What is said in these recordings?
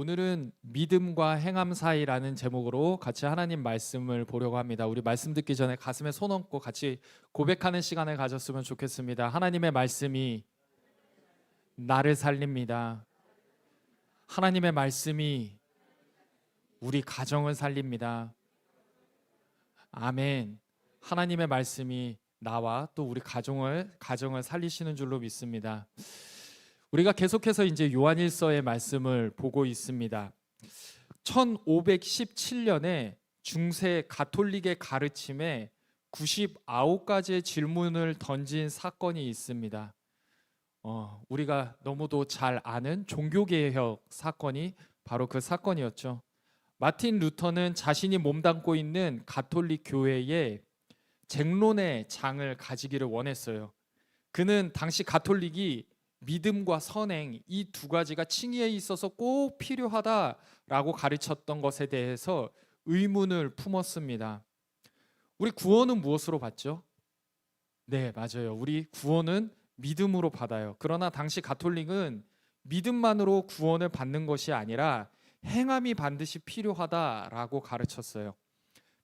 오늘은 믿음과 행함 사이라는 제목으로 같이 하나님 말씀을 보려고 합니다. 우리 말씀 듣기 전에 가슴에 손 얹고 같이 고백하는 시간을 가졌으면 좋겠습니다. 하나님의 말씀이 나를 살립니다. 하나님의 말씀이 우리 가정을 살립니다. 아멘. 하나님의 말씀이 나와 또 우리 가정을 살리시는 줄로 믿습니다. 우리가 계속해서 이제 요한일서의 말씀을 보고 있습니다. 1517년에 중세 가톨릭의 가르침에 99가지의 질문을 던진 사건이 있습니다. 우리가 너무도 잘 아는 종교개혁 사건이 바로 그 사건이었죠. 마틴 루터는 자신이 몸담고 있는 가톨릭 교회에 쟁론의 장을 가지기를 원했어요. 그는 당시 가톨릭이 믿음과 선행 이 두 가지가 칭의에 있어서 꼭 필요하다라고 가르쳤던 것에 대해서 의문을 품었습니다. 우리 구원은 무엇으로 받죠? 네, 맞아요. 우리 구원은 믿음으로 받아요. 그러나 당시 가톨릭은 믿음만으로 구원을 받는 것이 아니라 행함이 반드시 필요하다라고 가르쳤어요.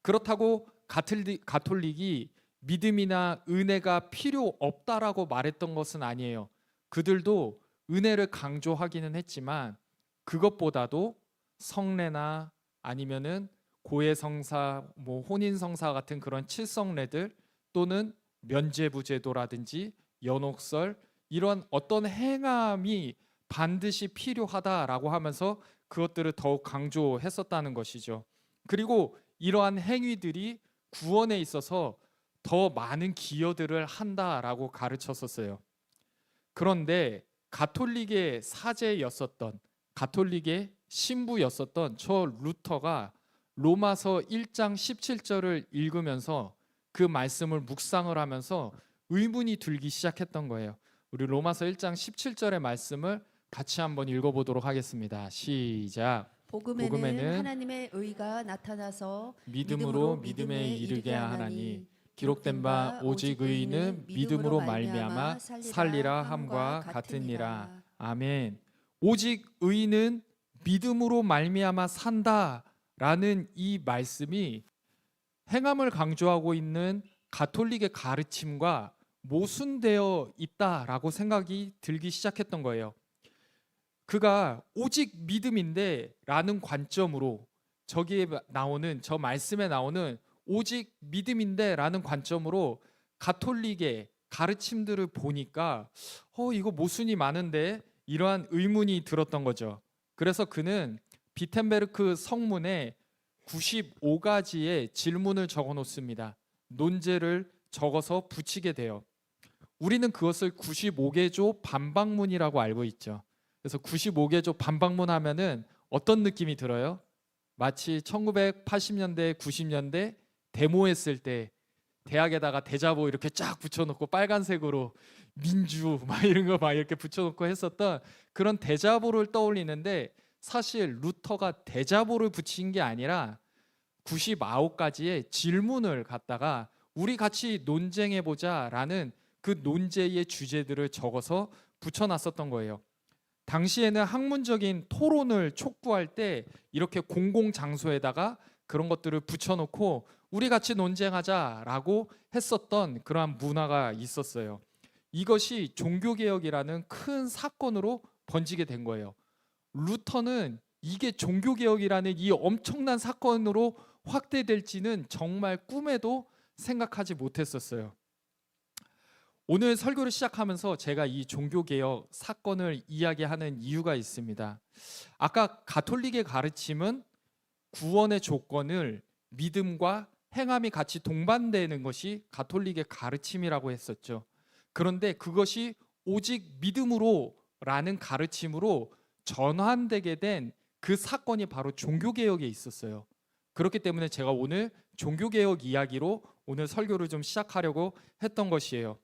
그렇다고 가톨릭이 믿음이나 은혜가 필요 없다라고 말했던 것은 아니에요. 그들도 은혜를 강조하기는 했지만 그것보다도 성례나 아니면은 고해성사, 혼인성사 같은 그런 칠성례들 또는 면죄부제도라든지 연옥설 이런 어떤 행함이 반드시 필요하다라고 하면서 그것들을 더욱 강조했었다는 것이죠. 그리고 이러한 행위들이 구원에 있어서 더 많은 기여들을 한다라고 가르쳤었어요. 그런데 가톨릭의 사제였었던 가톨릭의 신부였었던 저 루터가 로마서 1장 17절을 읽으면서 그 말씀을 묵상을 하면서 의문이 들기 시작했던 거예요. 우리 로마서 1장 17절의 말씀을 같이 한번 읽어보도록 하겠습니다. 시작. 복음에는 하나님의 의가 나타나서 믿음으로 믿음에 이르게 하나니 기록된 바 오직 의인은 믿음으로 말미암아 살리라 함과 같으니라. 아멘. 오직 의인은 믿음으로 말미암아 산다라는 이 말씀이 행함을 강조하고 있는 가톨릭의 가르침과 모순되어 있다라고 생각이 들기 시작했던 거예요. 그가 오직 믿음인데 라는 관점으로 저기에 나오는 저 말씀에 나오는 오직 믿음인데 라는 관점으로 가톨릭의 가르침들을 보니까 이거 모순이 많은데 이러한 의문이 들었던 거죠. 그래서 그는 비텐베르크 성문에 95가지의 질문을 적어 놓습니다. 논제를 적어서 붙이게 돼요. 우리는 그것을 95개조 반박문이라고 알고 있죠. 그래서 95개조 반박문 하면은 어떤 느낌이 들어요? 마치 1980년대, 90년대 데모했을 때 대학에다가 대자보 이렇게 쫙 붙여놓고 빨간색으로 민주 막 이런 거 막 이렇게 붙여놓고 했었던 그런 대자보를 떠올리는데 사실 루터가 대자보를 붙인 게 아니라 99가지의 질문을 갖다가 우리 같이 논쟁해보자라는 그 논제의 주제들을 적어서 붙여놨었던 거예요. 당시에는 학문적인 토론을 촉구할 때 이렇게 공공장소에다가 그런 것들을 붙여놓고 우리 같이 논쟁하자라고 했었던 그러한 문화가 있었어요. 이것이 종교개혁이라는 큰 사건으로 번지게 된 거예요. 루터는 이게 종교개혁이라는 이 엄청난 사건으로 확대될지는 정말 꿈에도 생각하지 못했었어요. 오늘 설교를 시작하면서 제가 이 종교개혁 사건을 이야기하는 이유가 있습니다. 아까 가톨릭의 가르침은 구원의 조건을 믿음과 행함이 같이 동반되는 것이 가톨릭의 가르침이라고 했었죠. 그런데 그것이 오직 믿음으로 라는 가르침으로 전환되게 된 그 사건이 바로 종교개혁에 있었어요. 그렇기 때문에 제가 오늘 종교개혁 이야기로 오늘 설교를 좀 시작하려고 했던 것이에요.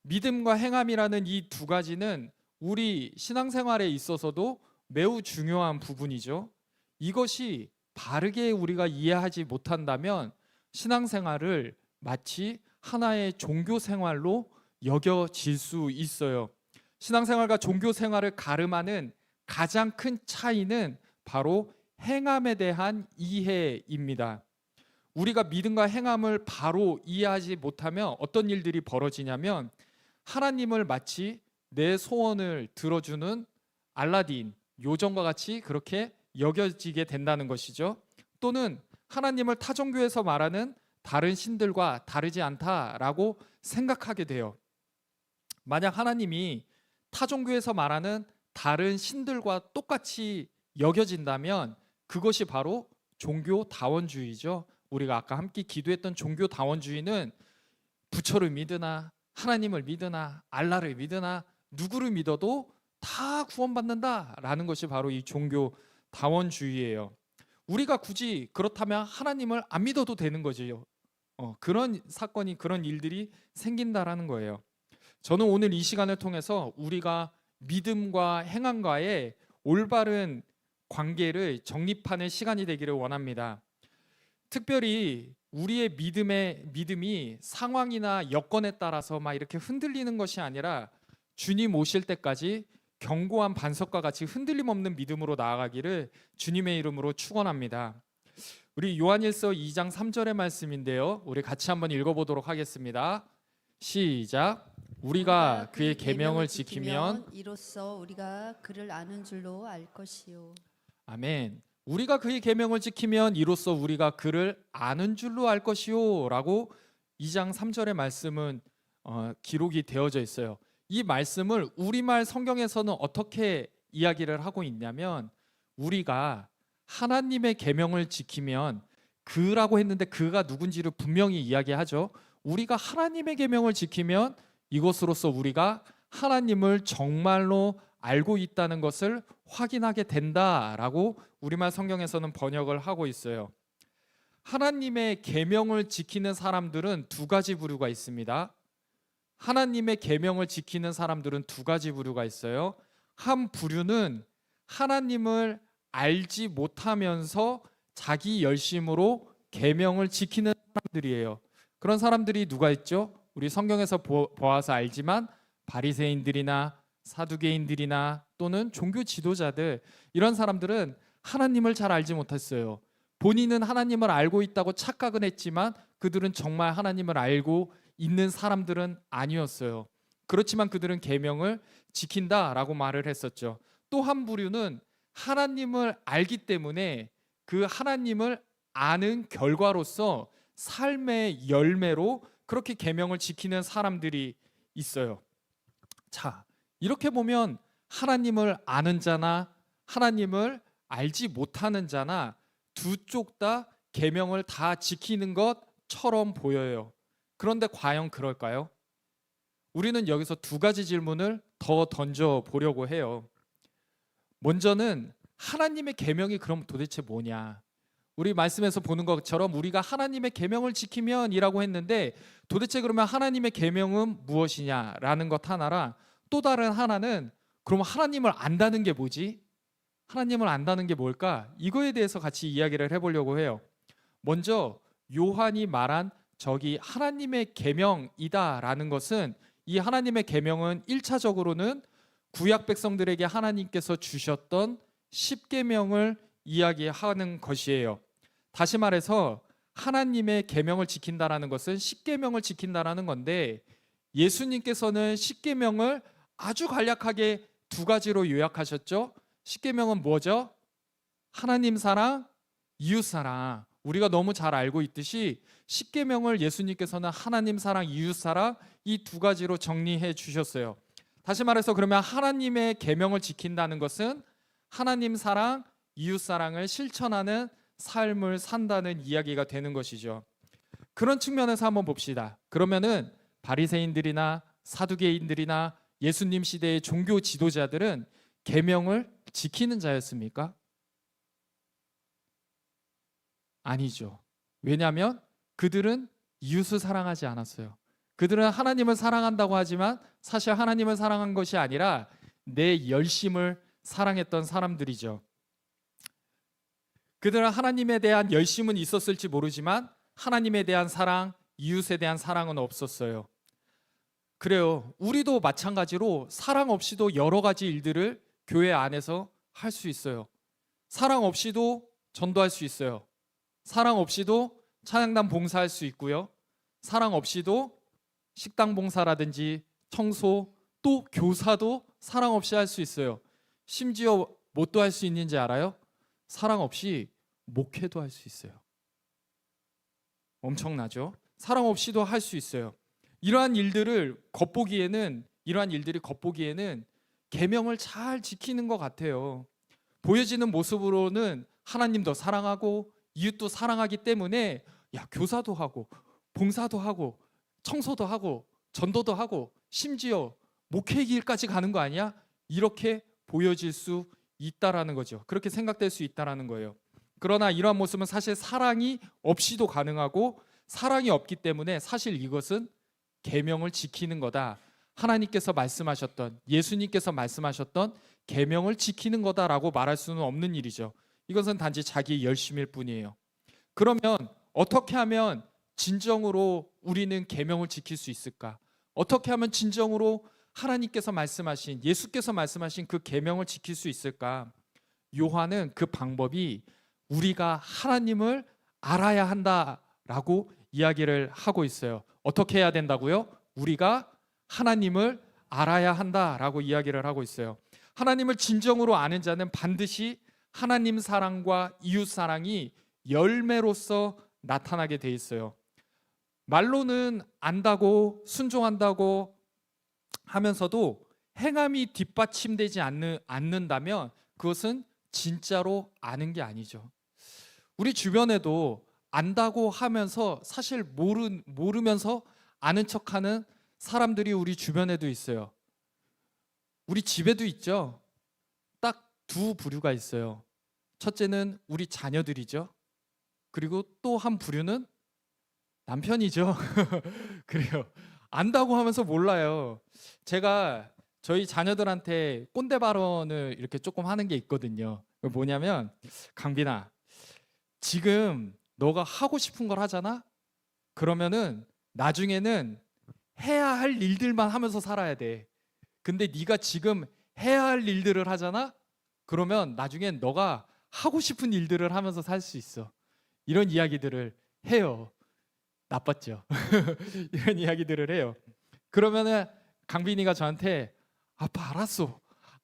믿음과 행함이라는 이 두 가지는 우리 신앙생활에 있어서도 매우 중요한 부분이죠. 이것이 바르게 우리가 이해하지 못한다면 신앙생활을 마치 하나의 종교생활로 여겨질 수 있어요. 신앙생활과 종교생활을 가름하는 가장 큰 차이는 바로 행함에 대한 이해입니다. 우리가 믿음과 행함을 바로 이해하지 못하면 어떤 일들이 벌어지냐면 하나님을 마치 내 소원을 들어주는 알라딘, 요정과 같이 그렇게 여겨지게 된다는 것이죠. 또는 하나님을 타종교에서 말하는 다른 신들과 다르지 않다라고 생각하게 돼요. 만약 하나님이 타종교에서 말하는 다른 신들과 똑같이 여겨진다면 그것이 바로 종교다원주의죠. 우리가 아까 함께 기도했던 종교다원주의는 부처를 믿으나 하나님을 믿으나 알라를 믿으나 누구를 믿어도 다 구원받는다라는 것이 바로 이 종교다원주의예요. 우리가 굳이 그렇다면 하나님을 안 믿어도 되는 거지요. 그런 사건이 그런 일들이 생긴다라는 거예요. 저는 오늘 이 시간을 통해서 우리가 믿음과 행함과의 올바른 관계를 정립하는 시간이 되기를 원합니다. 특별히 우리의 믿음이 상황이나 여건에 따라서 막 이렇게 흔들리는 것이 아니라 주님 오실 때까지 견고한 반석과 같이 흔들림 없는 믿음으로 나아가기를 주님의 이름으로 축원합니다. 우리 요한일서 2장 3절의 말씀인데요. 우리 같이 한번 읽어보도록 하겠습니다. 시작. 우리가 그의 계명을 지키면 이로써 우리가 그를 아는 줄로 알 것이요. 아멘. 우리가 그의 계명을 지키면 이로써 우리가 그를 아는 줄로 알 것이요 라고 2장 3절의 말씀은 기록이 되어져 있어요. 이 말씀을 우리말 성경에서는 어떻게 이야기를 하고 있냐면 우리가 하나님의 계명을 지키면 그라고 했는데 그가 누군지를 분명히 이야기하죠. 우리가 하나님의 계명을 지키면 이것으로써 우리가 하나님을 정말로 알고 있다는 것을 확인하게 된다라고 우리말 성경에서는 번역을 하고 있어요. 하나님의 계명을 지키는 사람들은 두 가지 부류가 있습니다. 하나님의 계명을 지키는 사람들은 두 가지 부류가 있어요. 한 부류는 하나님을 알지 못하면서 자기 열심으로 계명을 지키는 사람들이에요. 그런 사람들이 누가 있죠? 우리 성경에서 보아서 알지만 바리새인들이나 사두개인들이나 또는 종교 지도자들, 이런 사람들은 하나님을 잘 알지 못했어요. 본인은 하나님을 알고 있다고 착각은 했지만 그들은 정말 하나님을 알고 있는 사람들은 아니었어요. 그렇지만 그들은 계명을 지킨다라고 말을 했었죠. 또 한 부류는 하나님을 알기 때문에 그 하나님을 아는 결과로서 삶의 열매로 그렇게 계명을 지키는 사람들이 있어요. 자, 이렇게 보면 하나님을 아는 자나 하나님을 알지 못하는 자나 두 쪽 다 계명을 다 지키는 것처럼 보여요. 그런데 과연 그럴까요? 우리는 여기서 두 가지 질문을 더 던져 보려고 해요. 먼저는 하나님의 계명이 그럼 도대체 뭐냐? 우리 말씀에서 보는 것처럼 우리가 하나님의 계명을 지키면이라고 했는데 도대체 그러면 하나님의 계명은 무엇이냐라는 것 하나랑 또 다른 하나는 그럼 하나님을 안다는 게 뭐지? 하나님을 안다는 게 뭘까? 이거에 대해서 같이 이야기를 해보려고 해요. 먼저 요한이 말한 저기 하나님의 계명이다라는 것은 이 하나님의 계명은 1차적으로는 구약 백성들에게 하나님께서 주셨던 10계명을 이야기하는 것이에요. 다시 말해서 하나님의 계명을 지킨다라는 것은 10계명을 지킨다라는 건데 예수님께서는 10계명을 아주 간략하게 두 가지로 요약하셨죠. 10계명은 뭐죠? 하나님 사랑, 이웃 사랑. 우리가 너무 잘 알고 있듯이 10계명을 예수님께서는 하나님 사랑, 이웃 사랑 이 두 가지로 정리해 주셨어요. 다시 말해서 그러면 하나님의 계명을 지킨다는 것은 하나님 사랑, 이웃 사랑을 실천하는 삶을 산다는 이야기가 되는 것이죠. 그런 측면에서 한번 봅시다. 그러면은 바리새인들이나 사두개인들이나 예수님 시대의 종교 지도자들은 계명을 지키는 자였습니까? 아니죠. 왜냐하면 그들은 이웃을 사랑하지 않았어요. 그들은 하나님을 사랑한다고 하지만 사실 하나님을 사랑한 것이 아니라 내 열심을 사랑했던 사람들이죠. 그들은 하나님에 대한 열심은 있었을지 모르지만 하나님에 대한 사랑, 이웃에 대한 사랑은 없었어요. 그래요. 우리도 마찬가지로 사랑 없이도 여러 가지 일들을 교회 안에서 할 수 있어요. 사랑 없이도 전도할 수 있어요. 사랑 없이도 찬양단 봉사할 수 있고요. 사랑 없이도 식당 봉사라든지 청소, 또 교사도 사랑 없이 할 수 있어요. 심지어 뭣도 할 수 있는지 알아요? 사랑 없이 목회도 할 수 있어요. 엄청나죠? 사랑 없이도 할 수 있어요. 이러한 일들이 겉보기에는 계명을 잘 지키는 것 같아요. 보여지는 모습으로는 하나님도 사랑하고 이웃도 사랑하기 때문에 교사도 하고 봉사도 하고 청소도 하고 전도도 하고 심지어 목회 길까지 가는 거 아니야? 이렇게 보여질 수 있다라는 거죠. 그렇게 생각될 수 있다라는 거예요. 그러나 이러한 모습은 사실 사랑이 없이도 가능하고 사랑이 없기 때문에 사실 이것은 계명을 지키는 거다. 하나님께서 말씀하셨던, 예수님께서 말씀하셨던 계명을 지키는 거다라고 말할 수는 없는 일이죠. 이것은 단지 자기의 열심일 뿐이에요. 그러면 어떻게 하면 진정으로 우리는 계명을 지킬 수 있을까? 어떻게 하면 진정으로 하나님께서 말씀하신, 예수께서 말씀하신 그 계명을 지킬 수 있을까? 요한은 그 방법이 우리가 하나님을 알아야 한다라고 이야기를 하고 있어요. 어떻게 해야 된다고요? 우리가 하나님을 알아야 한다라고 이야기를 하고 있어요. 하나님을 진정으로 아는 자는 반드시 하나님 사랑과 이웃 사랑이 열매로서 나타나게 돼 있어요. 말로는 안다고 순종한다고 하면서도 행함이 뒷받침되지 않는다면 그것은 진짜로 아는 게 아니죠. 우리 주변에도 안다고 하면서 사실 모르면서 아는 척하는 사람들이 우리 주변에도 있어요. 우리 집에도 있죠. 딱 두 부류가 있어요. 첫째는 우리 자녀들이죠. 그리고 또 한 부류는 남편이죠. 그래요. 안다고 하면서 몰라요. 제가 저희 자녀들한테 꼰대 발언을 이렇게 조금 하는 게 있거든요. 뭐냐면, 강빈아, 지금 너가 하고 싶은 걸 하잖아? 그러면은 나중에는 해야 할 일들만 하면서 살아야 돼. 근데 네가 지금 해야 할 일들을 하잖아? 그러면 나중엔 너가 하고 싶은 일들을 하면서 살 수 있어. 이런 이야기들을 해요. 나빴죠? 이런 이야기들을 해요. 그러면은 강빈이가 저한테 아빠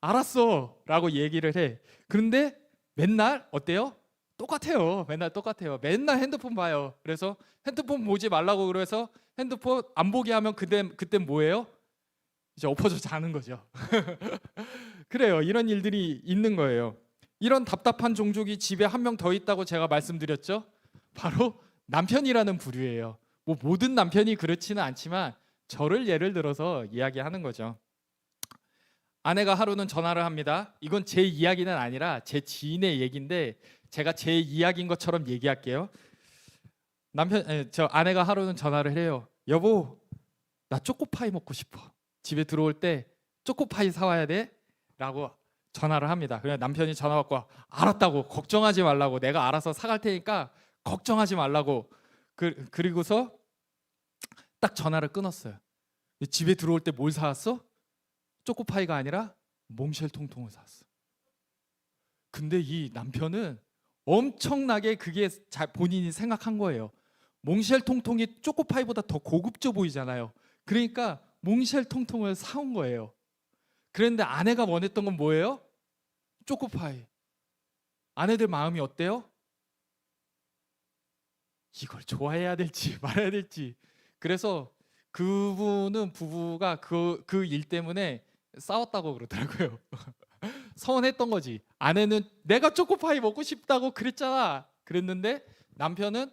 알았어 라고 얘기를 해. 그런데 맨날 어때요? 똑같아요. 맨날 똑같아요. 맨날 핸드폰 봐요. 그래서 핸드폰 보지 말라고 그래서 핸드폰 안 보게 하면 그때 뭐예요? 이제 엎어져 자는 거죠. 그래요. 이런 일들이 있는 거예요. 이런 답답한 종족이 집에 한 명 더 있다고 제가 말씀드렸죠. 바로 남편이라는 부류예요. 뭐 모든 남편이 그렇지는 않지만 저를 예를 들어서 이야기하는 거죠. 아내가 하루는 전화를 합니다. 이건 제 이야기는 아니라 제 지인의 얘기인데 제가 제 이야기인 것처럼 얘기할게요. 저 아내가 하루는 전화를 해요. 여보, 나 초코파이 먹고 싶어. 집에 들어올 때 초코파이 사와야 돼? 라고 전화를 합니다. 그냥 남편이 전화 받고 알았다고, 걱정하지 말라고, 내가 알아서 사갈 테니까 걱정하지 말라고. 그리고서 딱 전화를 끊었어요. 집에 들어올 때 뭘 사왔어? 초코파이가 아니라 몽쉘 통통을 사왔어. 근데 이 남편은 엄청나게 그게 본인이 생각한 거예요. 몽쉘 통통이 초코파이보다 더 고급져 보이잖아요. 그러니까 몽쉘 통통을 사온 거예요. 그런데 아내가 원했던 건 뭐예요? 초코파이. 아내들 마음이 어때요? 이걸 좋아해야 될지 말아야 될지. 그래서 부부가 그 일 때문에 싸웠다고 그러더라고요. 서운했던 거지. 아내는 내가 초코파이 먹고 싶다고 그랬잖아. 그랬는데 남편은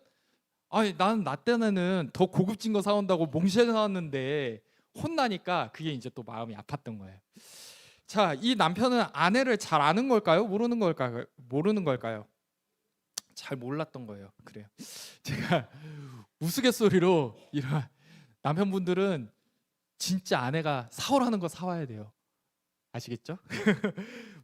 아니 나 때는 더 고급진 거 사온다고 몽쉘 사왔는데 혼나니까 그게 이제 또 마음이 아팠던 거예요. 자, 이 남편은 아내를 잘 아는 걸까요? 모르는 걸까요? 잘 몰랐던 거예요. 그래요. 제가 우스갯소리로 이런 남편분들은 진짜 아내가 사오라는 거 사와야 돼요. 아시겠죠?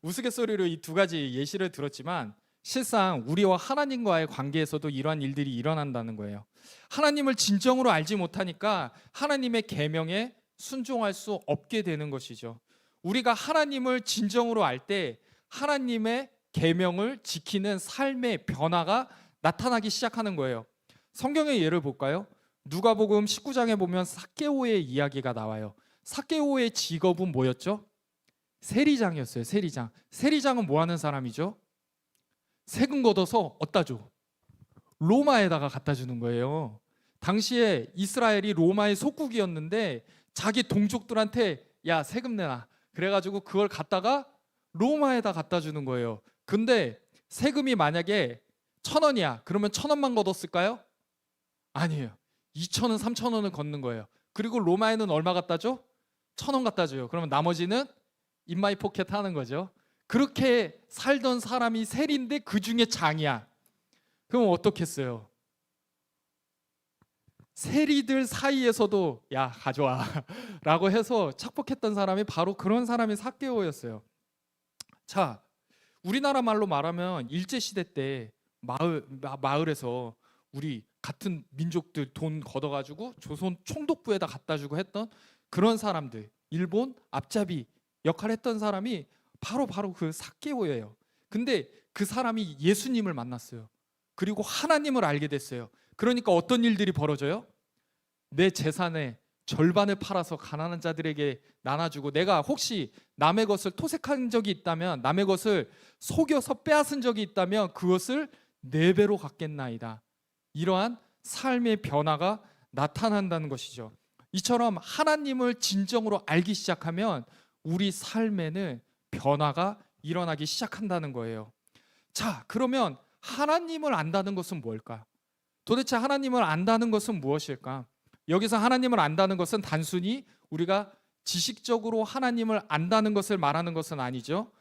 우스갯소리로 이 두 가지 예시를 들었지만 실상 우리와 하나님과의 관계에서도 이러한 일들이 일어난다는 거예요. 하나님을 진정으로 알지 못하니까 하나님의 계명에 순종할 수 없게 되는 것이죠. 우리가 하나님을 진정으로 알 때 하나님의 계명을 지키는 삶의 변화가 나타나기 시작하는 거예요. 성경의 예를 볼까요? 누가복음 19장에 보면 삭개오의 이야기가 나와요. 삭개오의 직업은 뭐였죠? 세리장이었어요. 세리장. 세리장은 뭐 하는 사람이죠? 세금 걷어서 어디다 줘? 로마에다가 갖다 주는 거예요. 당시에 이스라엘이 로마의 속국이었는데 자기 동족들한테 야 세금 내놔. 그래가지고 그걸 갖다가 로마에다 갖다 주는 거예요. 근데 세금이 만약에 1,000원이야. 그러면 1,000원만 걷었을까요? 아니에요. 2,000원, 3,000원을 걷는 거예요. 그리고 로마에는 얼마 갖다 줘? 1,000원 갖다 줘요. 그러면 나머지는 인마이 포켓 하는 거죠. 그렇게 살던 사람이 세리인데 그 중에 장이야. 그럼 어떻겠어요? 세리들 사이에서도 야 가져와 라고 해서 착복했던 사람이 바로 그런 사람이 삭개오였어요. 자, 우리나라 말로 말하면 일제시대 때 마을에서 우리 같은 민족들 돈 걷어가지고 조선 총독부에다 갖다 주고 했던 그런 사람들, 일본 앞잡이 역할을 했던 사람이 바로 그 삭개오예요. 근데 그 사람이 예수님을 만났어요. 그리고 하나님을 알게 됐어요. 그러니까 어떤 일들이 벌어져요? 내 재산의 절반을 팔아서 가난한 자들에게 나눠주고, 내가 혹시 남의 것을 토색한 적이 있다면, 남의 것을 속여서 빼앗은 적이 있다면 그것을 4배로 갚겠나이다. 이러한 삶의 변화가 나타난다는 것이죠. 이처럼 하나님을 진정으로 알기 시작하면 우리 삶에는 변화가 일어나기 시작한다는 거예요. 자, 그러면 하나님을 안다는 것은 뭘까? 도대체 하나님을 안다는 것은 무엇일까? 여기서 하나님을 안다는 것은 단순히 우리가 지식적으로 하나님을 안다는 것을 말하는 것은 아니죠.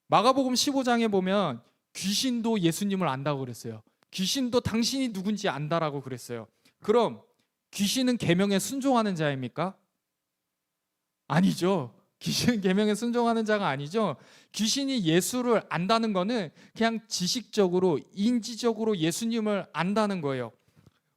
마가복음 15장에 보면 귀신도 예수님을 안다고 그랬어요. 귀신도 당신이 누군지 안다라고 그랬어요. 그럼 귀신은 계명에 순종하는 자입니까? 아니죠. 귀신은 계명에 순종하는 자가 아니죠. 귀신이 예수를 안다는 거는 그냥 지식적으로, 인지적으로 예수님을 안다는 거예요.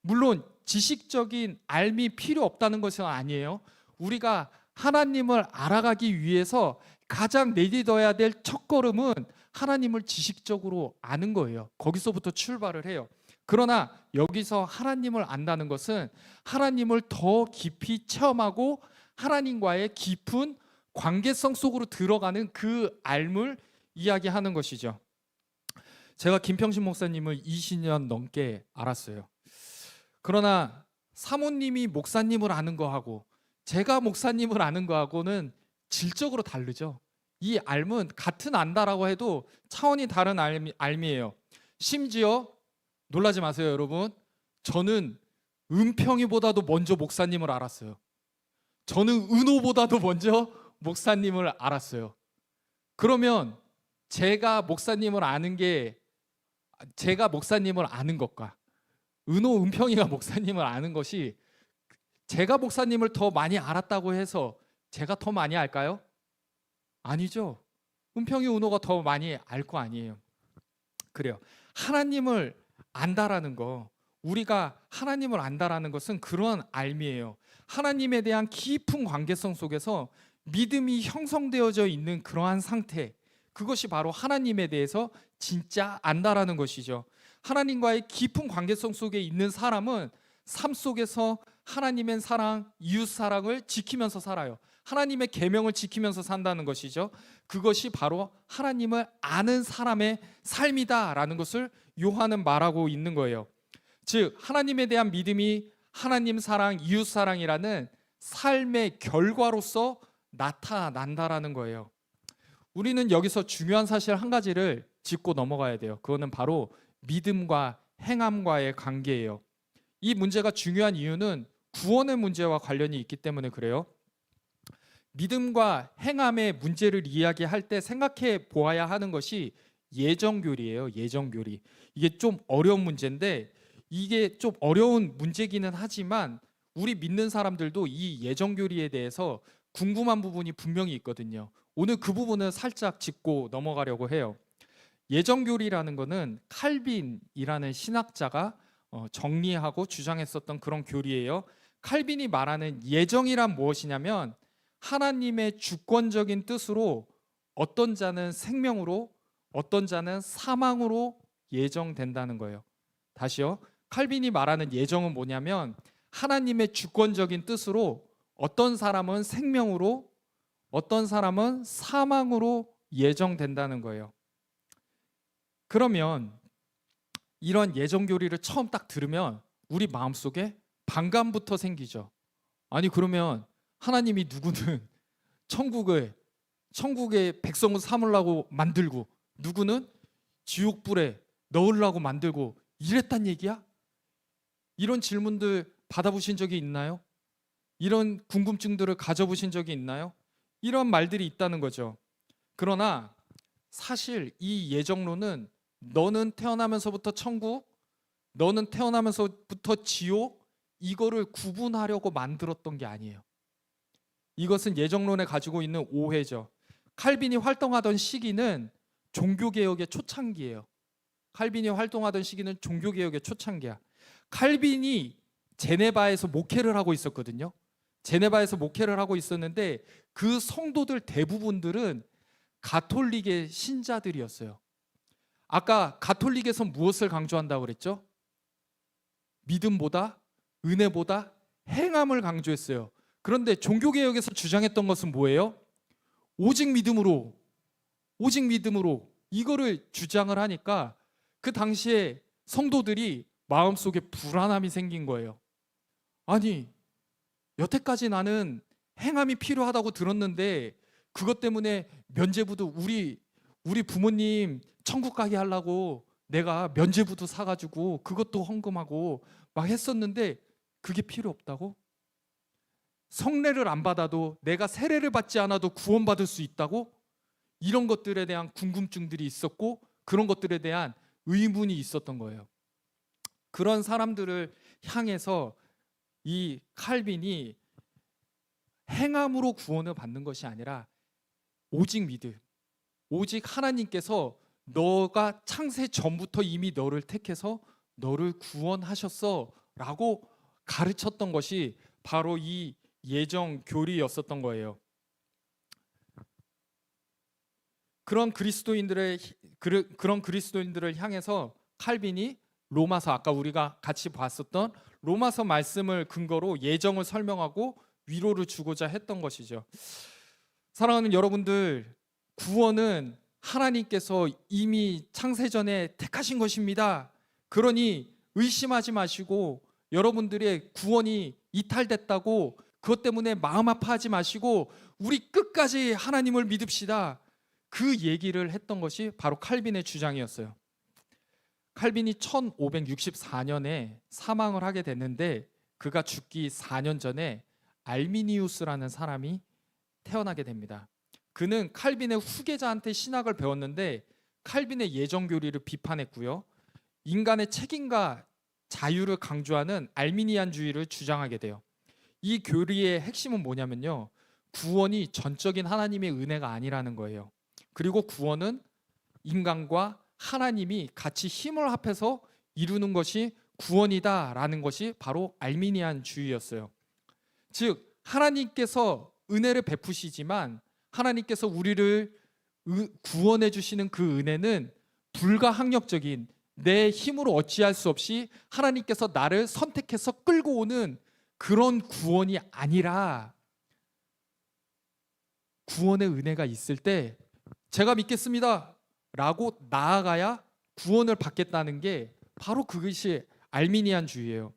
물론 지식적인 알미 필요 없다는 것은 아니에요. 우리가 하나님을 알아가기 위해서 가장 내딛어야 될 첫걸음은 하나님을 지식적으로 아는 거예요. 거기서부터 출발을 해요. 그러나 여기서 하나님을 안다는 것은 하나님을 더 깊이 체험하고 하나님과의 깊은 관계성 속으로 들어가는 그 알물 이야기하는 것이죠. 제가 김평신 목사님을 20년 넘게 알았어요. 그러나 사모님이 목사님을 아는 거하고 제가 목사님을 아는 거하고는 질적으로 다르죠. 이 알은 같은 안다라고 해도 차원이 다른 알미예요. 심지어 놀라지 마세요, 여러분. 저는 은평이보다도 먼저 목사님을 알았어요. 저는 은호보다도 먼저 목사님을 알았어요. 그러면 제가 목사님을 아는 것과 은호, 은평이가 목사님을 아는 것이, 제가 목사님을 더 많이 알았다고 해서 제가 더 많이 알까요? 아니죠. 은평이, 은호가 더 많이 알 거 아니에요. 그래요. 하나님을 안다라는 거, 우리가 하나님을 안다라는 것은 그런 알미예요. 하나님에 대한 깊은 관계성 속에서 믿음이 형성되어져 있는 그러한 상태, 그것이 바로 하나님에 대해서 진짜 안다라는 것이죠. 하나님과의 깊은 관계성 속에 있는 사람은 삶 속에서 하나님의 사랑, 이웃 사랑을 지키면서 살아요. 하나님의 계명을 지키면서 산다는 것이죠. 그것이 바로 하나님을 아는 사람의 삶이다라는 것을 요한은 말하고 있는 거예요. 즉 하나님에 대한 믿음이 하나님 사랑, 이웃 사랑이라는 삶의 결과로서 나타난다라는 거예요. 우리는 여기서 중요한 사실 한 가지를 짚고 넘어가야 돼요. 그거는 바로 믿음과 행함과의 관계예요. 이 문제가 중요한 이유는 구원의 문제와 관련이 있기 때문에 그래요. 믿음과 행함의 문제를 이야기할 때 생각해 보아야 하는 것이 예정교리예요. 예정교리. 이게 좀 어려운 문제인데, 이게 좀 어려운 문제기는 하지만 우리 믿는 사람들도 이 예정교리에 대해서 궁금한 부분이 분명히 있거든요. 오늘 그 부분을 살짝 짚고 넘어가려고 해요. 예정교리라는 것은 칼빈이라는 신학자가 정리하고 주장했었던 그런 교리예요. 칼빈이 말하는 예정이란 무엇이냐면, 하나님의 주권적인 뜻으로 어떤 자는 생명으로, 어떤 자는 사망으로 예정된다는 거예요. 다시요. 칼빈이 말하는 예정은 뭐냐면 하나님의 주권적인 뜻으로 어떤 사람은 생명으로, 어떤 사람은 사망으로 예정된다는 거예요. 그러면 이런 예정 교리를 처음 딱 들으면 우리 마음속에 반감부터 생기죠. 아니 그러면 하나님이 누구는 천국의 백성을 삼으려고 만들고 누구는 지옥불에 넣으려고 만들고 이랬단 얘기야? 이런 질문들 받아보신 적이 있나요? 이런 궁금증들을 가져보신 적이 있나요? 이런 말들이 있다는 거죠. 그러나 사실 이 예정론은 너는 태어나면서부터 천국, 너는 태어나면서부터 지옥, 이거를 구분하려고 만들었던 게 아니에요. 이것은 예정론에 가지고 있는 오해죠. 칼빈이 활동하던 시기는 종교개혁의 초창기예요. 칼빈이 활동하던 시기는 종교개혁의 초창기야. 칼빈이 제네바에서 목회를 하고 있었거든요. 제네바에서 목회를 하고 있었는데 그 성도들 대부분들은 가톨릭의 신자들이었어요. 아까 가톨릭에서 무엇을 강조한다고 그랬죠? 믿음보다 은혜보다 행함을 강조했어요. 그런데 종교개혁에서 주장했던 것은 뭐예요? 오직 믿음으로 이거를 주장을 하니까 그 당시에 성도들이 마음속에 불안함이 생긴 거예요. 아니 여태까지 나는 행함이 필요하다고 들었는데 그것 때문에 면죄부도 우리 부모님 천국 가게 하려고 내가 면죄부도 사가지고 그것도 헌금하고 막 했었는데 그게 필요 없다고? 성례를 안 받아도 내가 세례를 받지 않아도 구원받을 수 있다고? 이런 것들에 대한 궁금증들이 있었고 그런 것들에 대한 의문이 있었던 거예요. 그런 사람들을 향해서 이 칼빈이 행함으로 구원을 받는 것이 아니라 오직 믿음, 오직 하나님께서 너가 창세 전부터 이미 너를 택해서 너를 구원하셨어 라고 가르쳤던 것이 바로 이 예정 교리였었던 거예요. 그런 그리스도인들을 향해서 칼빈이 로마서, 아까 우리가 같이 봤었던 로마서 말씀을 근거로 예정을 설명하고 위로를 주고자 했던 것이죠. 사랑하는 여러분들, 구원은 하나님께서 이미 창세전에 택하신 것입니다. 그러니 의심하지 마시고 여러분들의 구원이 이탈됐다고 그것 때문에 마음 아파하지 마시고 우리 끝까지 하나님을 믿읍시다. 그 얘기를 했던 것이 바로 칼빈의 주장이었어요. 칼빈이 1564년에 사망을 하게 됐는데 그가 죽기 4년 전에 알미니우스라는 사람이 태어나게 됩니다. 그는 칼빈의 후계자한테 신학을 배웠는데 칼빈의 예정 교리를 비판했고요. 인간의 책임과 자유를 강조하는 알미니안주의를 주장하게 돼요. 이 교리의 핵심은 뭐냐면요. 구원이 전적인 하나님의 은혜가 아니라는 거예요. 그리고 구원은 인간과 하나님이 같이 힘을 합해서 이루는 것이 구원이다라는 것이 바로 알미니안주의였어요. 즉 하나님께서 은혜를 베푸시지만 하나님께서 우리를 구원해 주시는 그 은혜는 불가항력적인 내 힘으로 어찌할 수 없이 하나님께서 나를 선택해서 끌고 오는 그런 구원이 아니라 구원의 은혜가 있을 때 제가 믿겠습니다 라고 나아가야 구원을 받겠다는 게 바로 그것이 알미니안주의예요.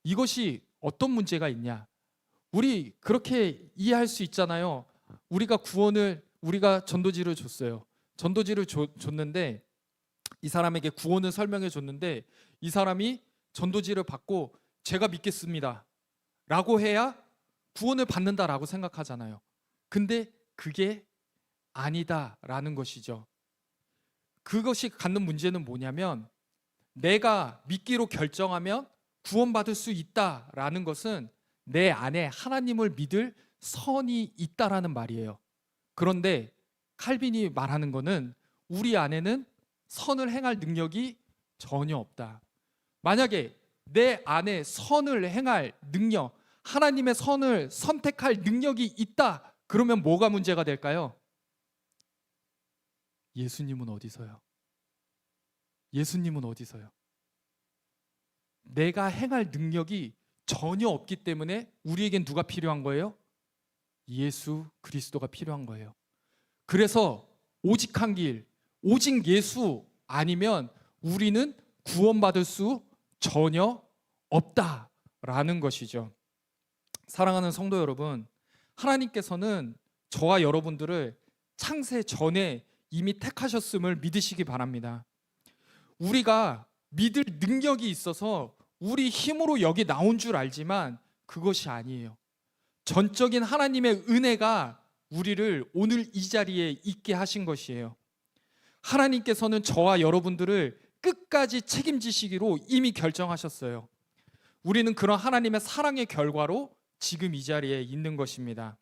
이것이 어떤 문제가 있냐? 우리 그렇게 이해할 수 있잖아요. 우리가 전도지를 줬어요. 전도지를 줬는데 이 사람에게 구원을 설명해 줬는데 이 사람이 전도지를 받고 제가 믿겠습니다 라고 해야 구원을 받는다라고 생각하잖아요. 근데 그게 아니다라는 것이죠. 그것이 갖는 문제는 뭐냐면 내가 믿기로 결정하면 구원받을 수 있다라는 것은 내 안에 하나님을 믿을 선이 있다라는 말이에요. 그런데 칼빈이 말하는 거는 우리 안에는 선을 행할 능력이 전혀 없다. 만약에 내 안에 선을 행할 능력, 하나님의 선을 선택할 능력이 있다. 그러면 뭐가 문제가 될까요? 예수님은 어디서요? 예수님은 어디서요? 내가 행할 능력이 전혀 없기 때문에 우리에겐 누가 필요한 거예요? 예수 그리스도가 필요한 거예요. 그래서 오직 한 길, 오직 예수 아니면 우리는 구원받을 수 전혀 없다라는 것이죠. 사랑하는 성도 여러분, 하나님께서는 저와 여러분들을 창세 전에 이미 택하셨음을 믿으시기 바랍니다. 우리가 믿을 능력이 있어서 우리 힘으로 여기 나온 줄 알지만 그것이 아니에요. 전적인 하나님의 은혜가 우리를 오늘 이 자리에 있게 하신 것이에요. 하나님께서는 저와 여러분들을 끝까지 책임지시기로 이미 결정하셨어요. 우리는 그런 하나님의 사랑의 결과로 지금 이 자리에 있는 것입니다.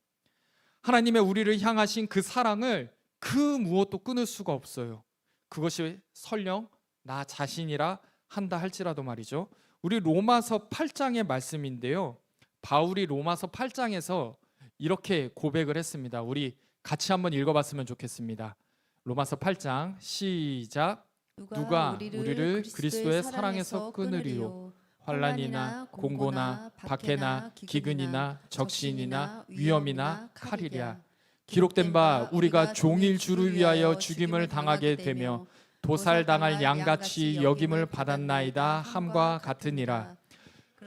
하나님의 우리를 향하신 그 사랑을 그 무엇도 끊을 수가 없어요. 그것이 설령 나 자신이라 한다 할지라도 말이죠. 우리 로마서 8장의 말씀인데요, 바울이 로마서 8장에서 이렇게 고백을 했습니다. 우리 같이 한번 읽어봤으면 좋겠습니다. 로마서 8장 시작. 누가 우리를 그리스도의 사랑에서 끊으리요? 환난이나 공고나 박해나 기근이나 적신이나 위험이나 칼이랴. 기록된 바 우리가 종일 주를 위하여 죽임을 당하게 되며 도살당할 양같이 여김을 받았나이다 함과 같으니라.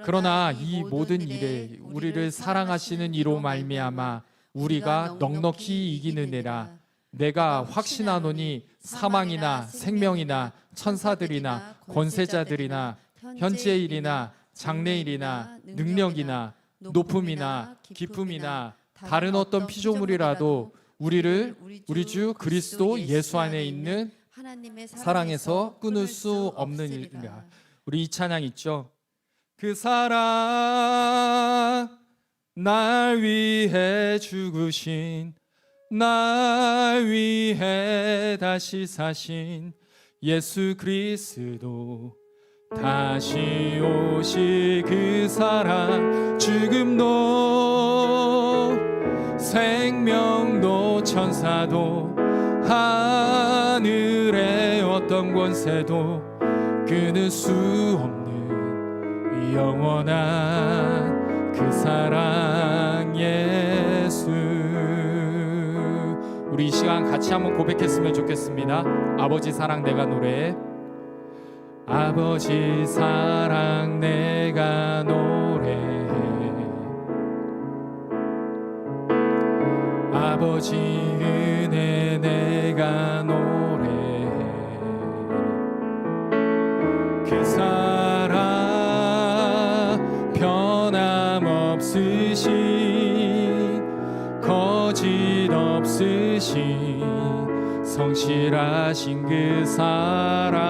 그러나 이 모든 일에 우리를 사랑하시는 이로 말미암아 우리가 넉넉히 이기느니라. 내가 확신하노니 사망이나 생명이나 천사들이나 권세자들이나 현재의 일이나 장래일이나 능력이나 높음이나 깊음이나 다른 어떤 피조물이라도 우리를 우리 주 그리스도 예수 안에 있는 하나님의 사랑에서 끊을 수 없는 일이라. 우리 이 찬양 있죠? 그 사랑 날 위해 죽으신, 날 위해 다시 사신 예수 그리스도, 다시 오실 그 사랑, 죽음도 생명도 천사도 하늘의 어떤 권세도 끊을 수 없는 영원한 그 사랑 예수. 우리 이 시간 같이 한번 고백했으면 좋겠습니다. 아버지 사랑 내가 노래해. 아버지 사랑 내가 노래해. 아버지 은혜 내가 노래해. 그 사랑 변함없으신, 거짓 없으신 성실하신 그 사랑,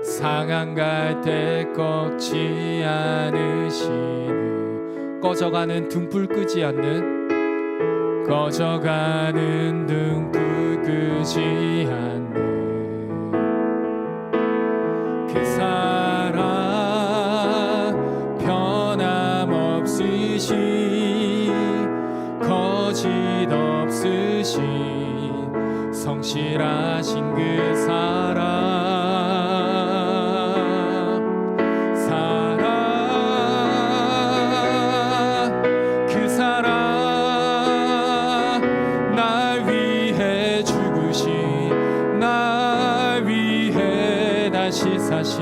상한 갈 때 꺾지 않으시는, 꺼져가는 등불 끄지 않는, 꺼져가는 등불 끄지 않는 그 사랑 변함없으신, 거짓 없으신 성실하신 그 사랑, 사신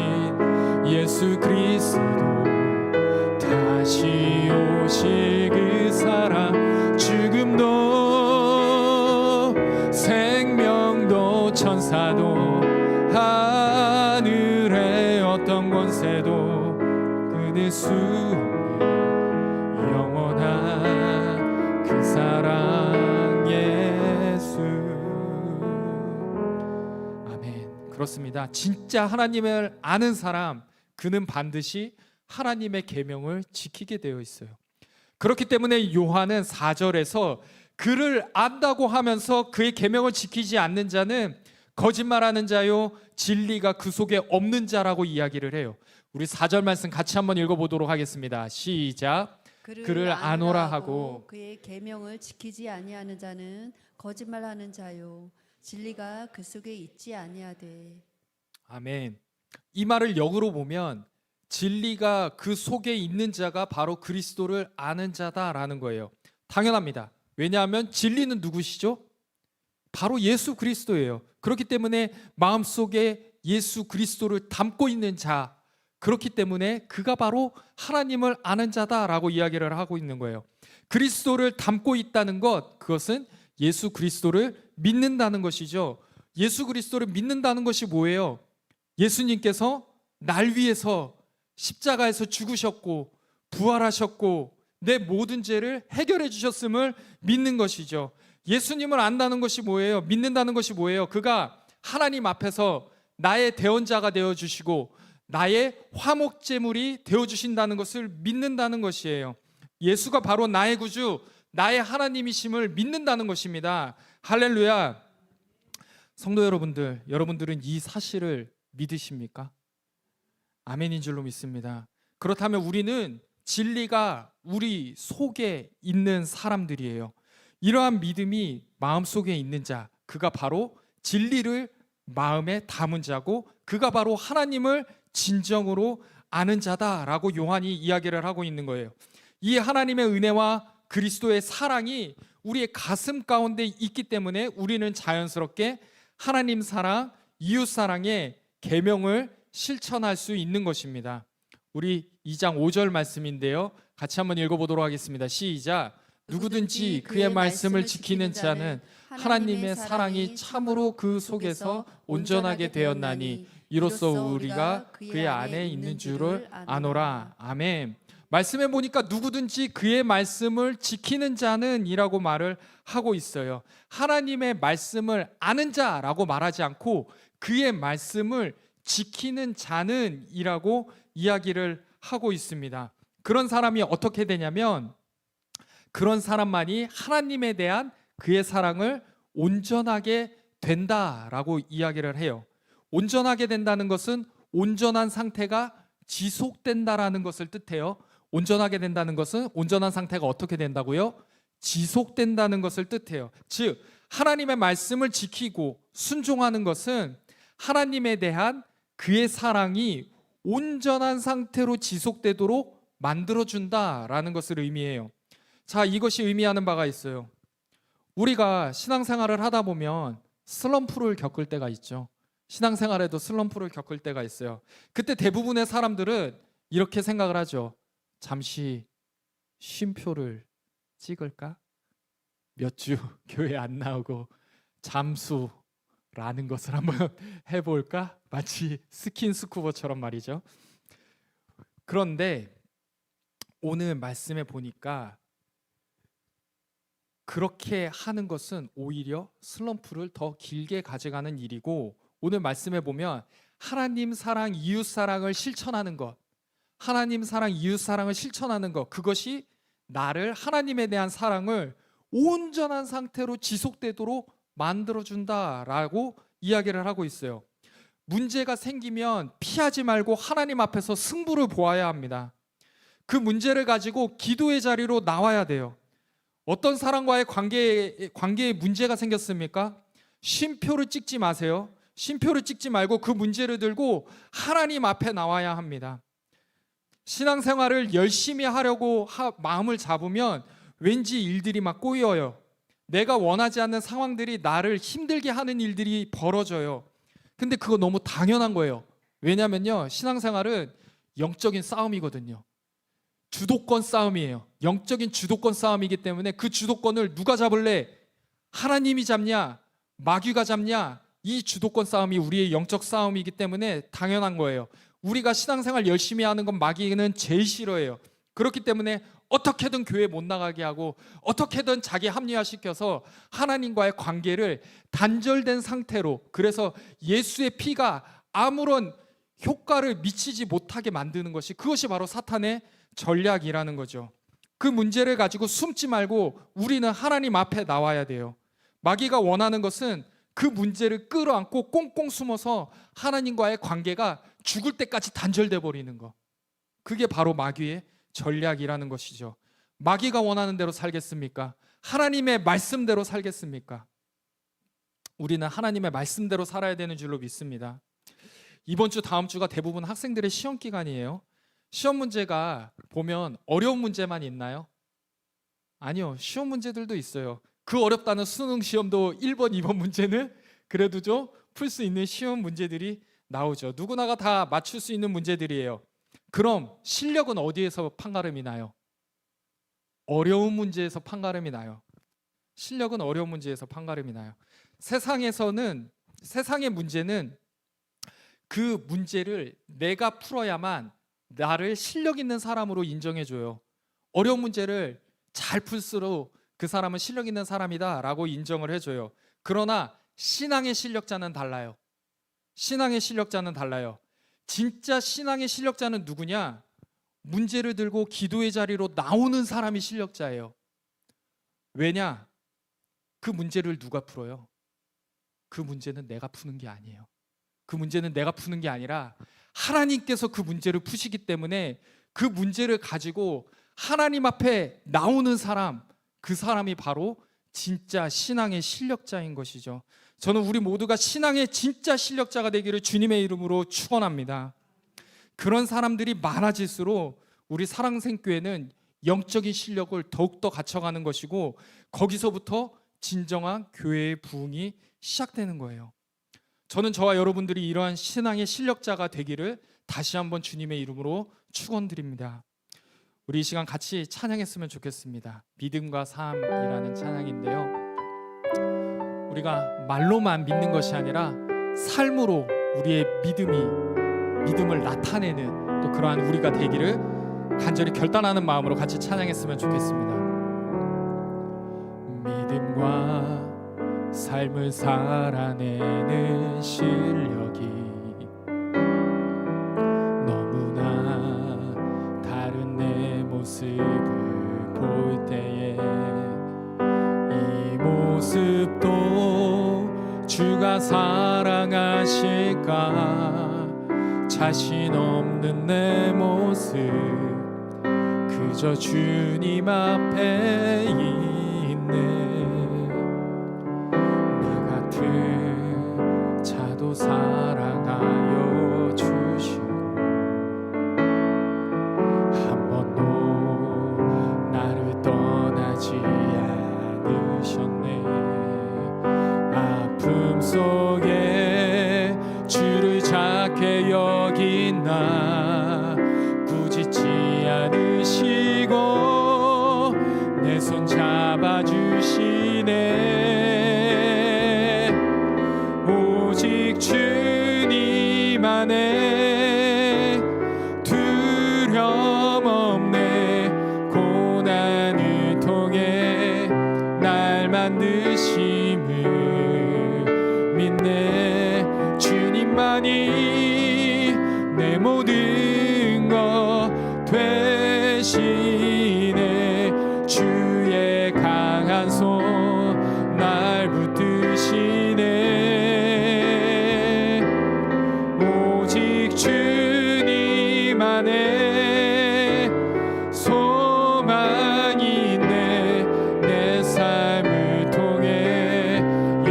예수 그리스도, 다시 오실 그 사랑, 죽음도 생명도 천사도 하늘의 어떤 권세도 끊을 수 없는 영원한 그 사랑 예수. 그렇습니다. 진짜 하나님을 아는 사람, 그는 반드시 하나님의 계명을 지키게 되어 있어요. 그렇기 때문에 요한은 4절에서 그를 안다고 하면서 그의 계명을 지키지 않는 자는 거짓말하는 자요 진리가 그 속에 없는 자라고 이야기를 해요. 우리 4절 말씀 같이 한번 읽어보도록 하겠습니다. 시작. 그를 아노라 하고 그의 계명을 지키지 아니하는 자는 거짓말하는 자요 진리가 그 속에 있지 아니하되. 아멘. 이 말을 역으로 보면 진리가 그 속에 있는 자가 바로 그리스도를 아는 자다라는 거예요. 당연합니다. 왜냐하면 진리는 누구시죠? 바로 예수 그리스도예요. 그렇기 때문에 마음속에 예수 그리스도를 담고 있는 자, 그렇기 때문에 그가 바로 하나님을 아는 자다라고 이야기를 하고 있는 거예요. 그리스도를 담고 있다는 것, 그것은 예수 그리스도를 믿는다는 것이죠. 예수 그리스도를 믿는다는 것이 뭐예요? 예수님께서 날 위해서 십자가에서 죽으셨고 부활하셨고 내 모든 죄를 해결해 주셨음을 믿는 것이죠. 예수님을 안다는 것이 뭐예요? 믿는다는 것이 뭐예요? 그가 하나님 앞에서 나의 대언자가 되어 주시고 나의 화목제물이 되어 주신다는 것을 믿는다는 것이에요. 예수가 바로 나의 구주, 나의 하나님이심을 믿는다는 것입니다. 할렐루야. 성도 여러분들, 여러분들은 이 사실을 믿으십니까? 아멘인 줄로 믿습니다. 그렇다면 우리는 진리가 우리 속에 있는 사람들이에요. 이러한 믿음이 마음속에 있는 자, 그가 바로 진리를 마음에 담은 자고 그가 바로 하나님을 진정으로 아는 자다라고 요한이 이야기를 하고 있는 거예요. 이 하나님의 은혜와 그리스도의 사랑이 우리의 가슴 가운데 있기 때문에 우리는 자연스럽게 하나님 사랑, 이웃 사랑의 계명을 실천할 수 있는 것입니다. 우리 2장 5절 말씀인데요. 같이 한번 읽어보도록 하겠습니다. 시작. 누구든지 그의 말씀을 지키는 자는 하나님의 사랑이 참으로 그 속에서 온전하게 되었나니 이로써 우리가 그의 안에 있는 줄을 아노라. 아멘. 말씀해 보니까 누구든지 그의 말씀을 지키는 자는 이라고 말을 하고 있어요. 하나님의 말씀을 아는 자라고 말하지 않고 그의 말씀을 지키는 자는 이라고 이야기를 하고 있습니다. 그런 사람이 어떻게 되냐면 그런 사람만이 하나님에 대한 그의 사랑을 온전하게 된다라고 이야기를 해요. 온전하게 된다는 것은 온전한 상태가 지속된다라는 것을 뜻해요. 온전하게 된다는 것은 온전한 상태가 어떻게 된다고요? 지속된다는 것을 뜻해요. 즉 하나님의 말씀을 지키고 순종하는 것은 하나님에 대한 그의 사랑이 온전한 상태로 지속되도록 만들어준다라는 것을 의미해요. 자, 이것이 의미하는 바가 있어요. 우리가 신앙생활을 하다 보면 슬럼프를 겪을 때가 있죠. 신앙생활에도 슬럼프를 겪을 때가 있어요. 그때 대부분의 사람들은 이렇게 생각을 하죠. 잠시 쉼표를 찍을까? 몇 주 교회 안 나오고 잠수라는 것을 한번 해볼까? 마치 스킨스쿠버처럼 말이죠. 그런데 오늘 말씀에 보니까 그렇게 하는 것은 오히려 슬럼프를 더 길게 가져가는 일이고 오늘 말씀에 보면 하나님 사랑, 이웃 사랑을 실천하는 것, 하나님 사랑, 이웃 사랑을 실천하는 것, 그것이 나를 하나님에 대한 사랑을 온전한 상태로 지속되도록 만들어준다라고 이야기를 하고 있어요. 문제가 생기면 피하지 말고 하나님 앞에서 승부를 보아야 합니다. 그 문제를 가지고 기도의 자리로 나와야 돼요. 어떤 사람과의 관계에 문제가 생겼습니까? 쉼표를 찍지 마세요. 쉼표를 찍지 말고 그 문제를 들고 하나님 앞에 나와야 합니다. 신앙생활을 열심히 하려고 마음을 잡으면 왠지 일들이 막 꼬여요. 내가 원하지 않는 상황들이 나를 힘들게 하는 일들이 벌어져요. 근데 그거 너무 당연한 거예요. 왜냐면요, 신앙생활은 영적인 싸움이거든요. 주도권 싸움이에요. 영적인 주도권 싸움이기 때문에 그 주도권을 누가 잡을래? 하나님이 잡냐? 마귀가 잡냐? 이 주도권 싸움이 우리의 영적 싸움이기 때문에 당연한 거예요. 우리가 신앙생활 열심히 하는 건 마귀는 제일 싫어해요. 그렇기 때문에 어떻게든 교회 못 나가게 하고 어떻게든 자기 합리화시켜서 하나님과의 관계를 단절된 상태로, 그래서 예수의 피가 아무런 효과를 미치지 못하게 만드는 것이, 그것이 바로 사탄의 전략이라는 거죠. 그 문제를 가지고 숨지 말고 우리는 하나님 앞에 나와야 돼요. 마귀가 원하는 것은 그 문제를 끌어안고 꽁꽁 숨어서 하나님과의 관계가 죽을 때까지 단절돼 버리는 거. 그게 바로 마귀의 전략이라는 것이죠. 마귀가 원하는 대로 살겠습니까? 하나님의 말씀대로 살겠습니까? 우리는 하나님의 말씀대로 살아야 되는 줄로 믿습니다. 이번 주 다음 주가 대부분 학생들의 시험 기간이에요. 시험 문제가 보면 어려운 문제만 있나요? 아니요, 쉬운 문제들도 있어요. 그 어렵다는 수능 시험도 1번, 2번 문제는 그래도 좀 풀 수 있는 쉬운 문제들이 나오죠. 누구나가 다 맞출 수 있는 문제들이에요. 그럼 실력은 어디에서 판가름이 나요? 어려운 문제에서 판가름이 나요. 실력은 어려운 문제에서 판가름이 나요. 세상의 문제는 그 문제를 내가 풀어야만 나를 실력 있는 사람으로 인정해줘요. 어려운 문제를 잘 풀수록 그 사람은 실력 있는 사람이다 라고 인정을 해줘요. 그러나 신앙의 실력자는 달라요. 신앙의 실력자는 달라요. 진짜 신앙의 실력자는 누구냐? 문제를 들고 기도의 자리로 나오는 사람이 실력자예요. 왜냐? 그 문제를 누가 풀어요? 그 문제는 내가 푸는 게 아니에요. 그 문제는 내가 푸는 게 아니라 하나님께서 그 문제를 푸시기 때문에 그 문제를 가지고 하나님 앞에 나오는 사람, 그 사람이 바로 진짜 신앙의 실력자인 것이죠. 저는 우리 모두가 신앙의 진짜 실력자가 되기를 주님의 이름으로 축원합니다. 그런 사람들이 많아질수록 우리 사랑생교회는 영적인 실력을 더욱더 갖춰가는 것이고 거기서부터 진정한 교회의 부흥이 시작되는 거예요. 저는 저와 여러분들이 이러한 신앙의 실력자가 되기를 다시 한번 주님의 이름으로 축원드립니다. 우리 이 시간 같이 찬양했으면 좋겠습니다. 믿음과 삶이라는 찬양인데요, 우리가 말로만 믿는 것이 아니라 삶으로 우리의 믿음을 나타내는 또 그러한 우리가 되기를 간절히 결단하는 마음으로 같이 찬양했으면 좋겠습니다. 믿음과 삶을 살아내는 실력이 너무나 다른 내 모습을 볼 때에 이 모습도 주가 사랑하실까? 자신 없는 내 모습 그저 주님 앞에 있네. 나 같은 자도 사랑하여 주시고 한 번도 나를 떠나지 않으셨네. 아픔 속에 주를 작게 여긴 나 꾸짖지 않으시고 내 손 잡아주시네. 오직 주님 안에 두려움 없네. 고난을 통해 날 만드심을 믿네. 주님만이 내 모든 것 되시네. 주의 강한 손 날 붙드시네. 오직 주님 안에 소망이 있네. 내 삶을 통해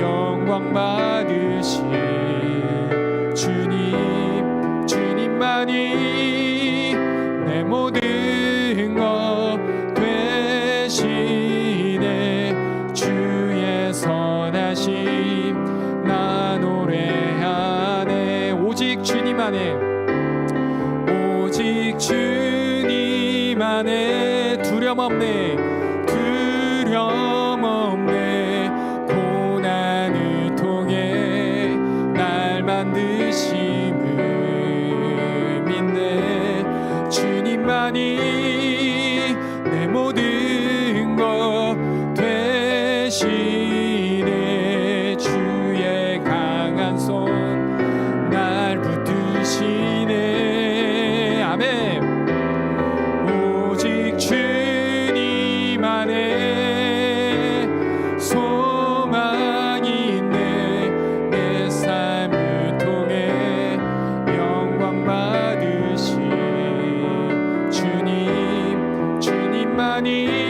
영광 받으신 주님만이 내 모든 것 되시네. 주의 선하심 나 노래하네. 오직 주님 안에 오직 주님 안에 두려움 없네. 두려움 없네. 고난을 통해 날 만드심을 믿네. 주님만이 내 모든 것 되시네. 주의 강한 손 날 붙드시네. 아멘. 오직 주님 안에 소망이 있네. 내 삶을 통해 영광 받으신 주님만이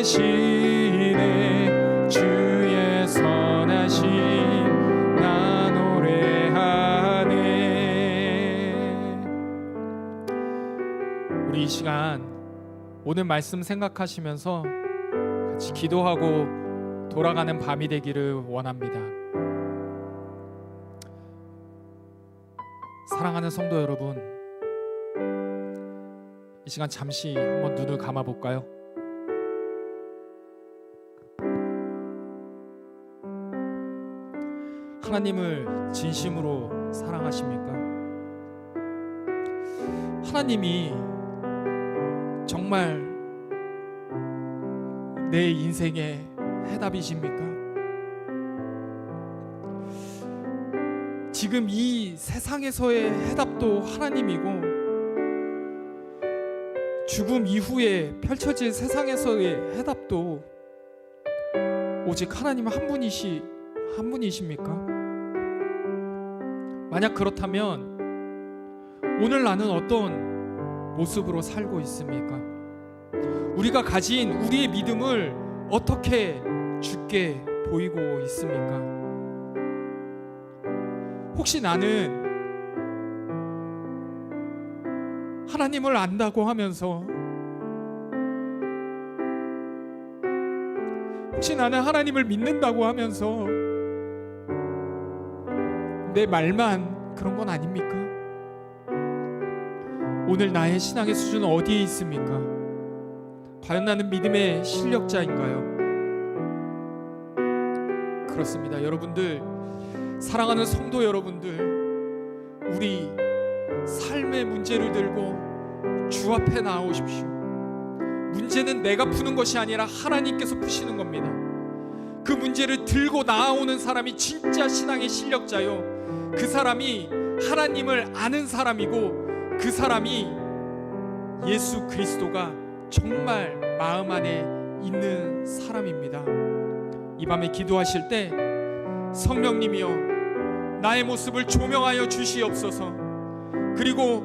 되시네. 주의 선하심 나 노래하네. 우리 이 시간 오늘 말씀 생각하시면서 같이 기도하고 돌아가는 밤이 되기를 원합니다. 사랑하는 성도 여러분, 이 시간 잠시 한번 눈을 감아 볼까요? 하나님을 진심으로 사랑하십니까? 하나님이 정말 내 인생의 해답이십니까? 지금 이 세상에서의 해답도 하나님이고, 죽음 이후에 펼쳐질 세상에서의 해답도 오직 하나님 한 분이십니까? 만약 그렇다면 오늘 나는 어떤 모습으로 살고 있습니까? 우리가 가진 우리의 믿음을 어떻게 주께 보이고 있습니까? 혹시 나는 하나님을 안다고 하면서, 혹시 나는 하나님을 믿는다고 하면서 내 말만 그런 건 아닙니까? 오늘 나의 신앙의 수준은 어디에 있습니까? 과연 나는 믿음의 실력자인가요? 그렇습니다. 여러분들, 사랑하는 성도 여러분들, 우리 삶의 문제를 들고 주 앞에 나오십시오. 문제는 내가 푸는 것이 아니라 하나님께서 푸시는 겁니다. 그 문제를 들고 나아오는 사람이 진짜 신앙의 실력자요, 그 사람이 하나님을 아는 사람이고, 그 사람이 예수 그리스도가 정말 마음 안에 있는 사람입니다. 이 밤에 기도하실 때 성령님이여 나의 모습을 조명하여 주시옵소서. 그리고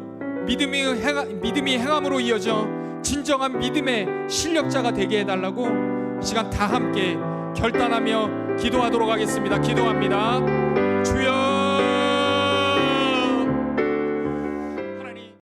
믿음이 행함으로 이어져 진정한 믿음의 실력자가 되게 해달라고 이 시간 다 함께 결단하며 기도하도록 하겠습니다. 기도합니다.